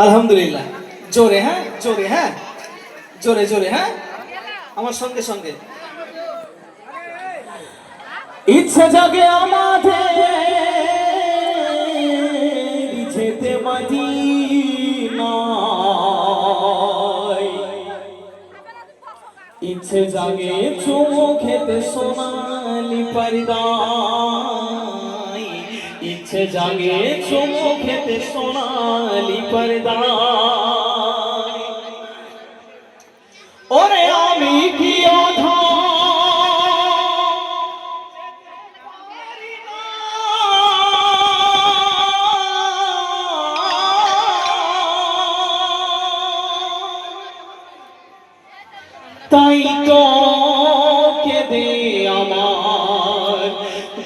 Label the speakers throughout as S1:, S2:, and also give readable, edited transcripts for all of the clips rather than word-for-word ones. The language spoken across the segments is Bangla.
S1: আলহামদুলিল্লাহ জোরে হ্যাঁ জোরে হ্যাঁ জোরে জোরে হ্যাঁ আমার সঙ্গে সঙ্গে ইচ্ছা জাগে আমাদের যেতে মদিনায় ইচ্ছে জাগে চুমু খেতে সোনালি পর্দায় ইচ্ছে জাগে চুমু খেতে সোনালি পর্দায় ওরে আমি কি অধম তাই তো কেঁদে আমার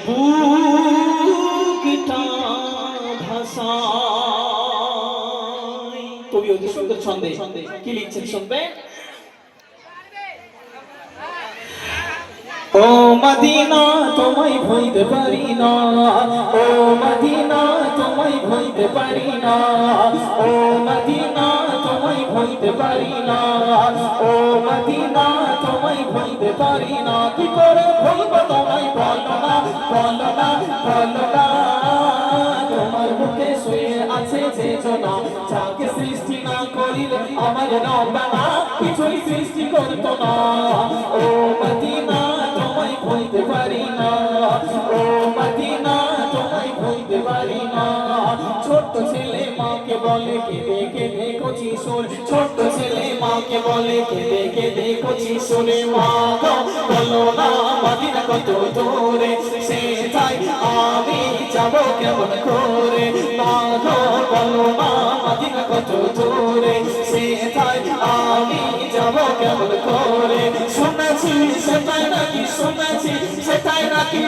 S1: বুকটা ভাসায়। কবি অতি সুন্দর ছন্দে কি লিখছেন শুনবে। ও মদিনা তোমায় ভুলতে পারি না, ও মদিনা তোমায় ভুলতে পারি না, ও মদিনা তোমায় ভুলতে পারি না, ও মদিনা তোমায় ভুলতে পারি না। কি করে ভুলবো তোমায় বলো না, বলো না, বলো না। তোমার বুকে শুয়ে আছে যে জনা, যাকে সৃষ্টি না করিলে আমার রব্বানা কিছুই সৃষ্টি করতো না। ও মদিনা তোমায় ভুলতে পারি না, ও মদিনা তোমায় ভুলতে পারি না। ছোট্ট ছেলে মাকে বলে কেঁদে কেঁদে কচি সুর, ছোট্ট ছেলে মাকে বলে কেঁদে কেঁদে কচি সুরে। মা গো বলো না মদিনা কত দূরে, সে তাই আমি যাবো কেমন করে। মা গো বলো না মদিনা কত দূরে, সে তাই আমি যাবো কেমন করে। শুনেছি সেটাই নাকি, শুনেছি সেটাই নাকি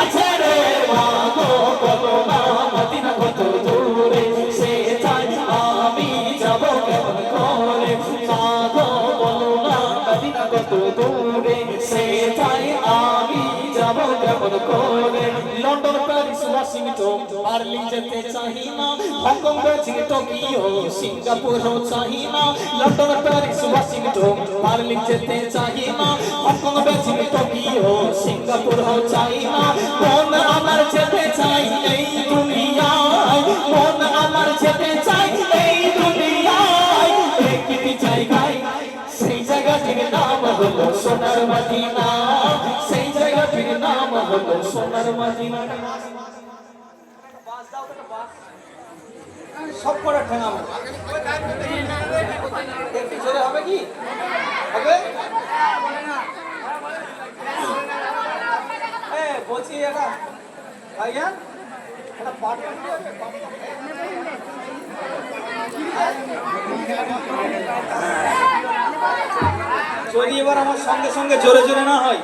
S1: আছে রে। মা গো বলো না মদিনা কত দূরে, সে তাই আমি যাবো কেমন করে। মা গো বলো না মদিনা কত দূরে, সে তাই আমি যাবো কেমন করে। লন্ডন প্যারিস ওয়াশিংটন বার্লিন যেতে চাহি না, হংকং বেজিং টোকিও সিঙ্গাপুরও চাহি না। লন্ডন প্যারিস ওয়াশিংটন বার্লিন যেতে চাহি না, হংকং বেজিং টোকিও সিঙ্গাপুরও চাহি না। মন আমার যেতে চাই এই দুনিয়ায়, মন আমার যেতে চাই এই দুনিয়ায়। একটি জায়গায়, সেই জায়গাটির নাম হলো সোনার মদিনা, সেই জায়গাটির নাম হলো সোনার মদিনা। সব করে ঠেঙাবো একটু জোরে হবে কি হবে। বলছি এটা ভাইয়া এটা পাঠ যদি এবার আমার সঙ্গে সঙ্গে জোরে জোরে না হয়।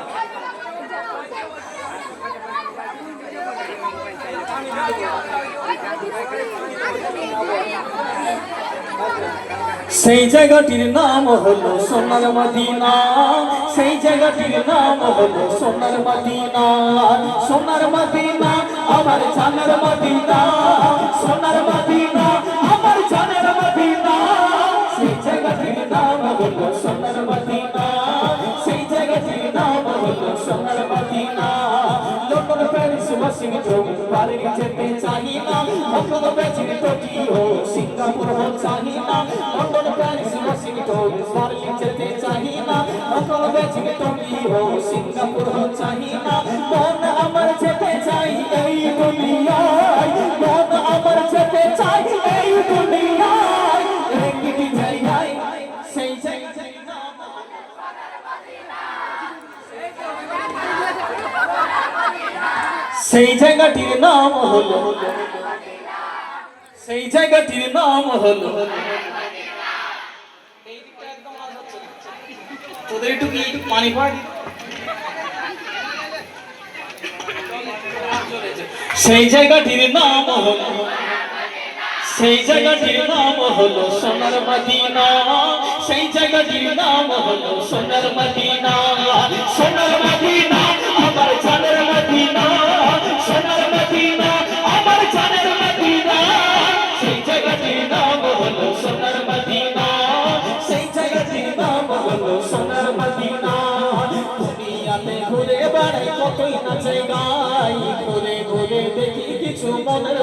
S1: সেই জায়গাটির নাম হলো সোনার মদিনা, সেই জায়গাটির নাম হলো সোনার মদিনা। সোনার মদিনা আমার জানের মদিনা, সোনার মদিনা আমার জানের মদিনা। সেই জায়গাটির নাম হলো সোনার মদিনা, সেই জায়গাটির নাম হলো Sonar Madina. London Paris Washington Berlin যেতে চাহি না, হংকং বেজিং টোকিও সিঙ্গাপুরও চাহি না। লন্ডন প্যারিস ওয়াশিংটন বার্লিন যেতে চাহি না, হংকং বেজিং টোকিও সিঙ্গাপুরও চাহি না। মন আমার যেতে চাই এই দুনিয়ায়, মন আমার যেতে চাই এই দুনিয়ায়। একটি জায়গায়, সেই জায়গায় সেই জায়গাটির নাম হলো, সেই জায়গাটির নাম হলো। তোদের একটু কি পানি পানি। সেই জায়গাটির নাম হলো, সেই জায়গাটির নাম হলো সোনার মদিনা, সেই জায়গাটির নাম হলো সোনার মদিনা। সোনার মদিনা আমার জানের মদিনা, সোনার মদিনা কিছু মনের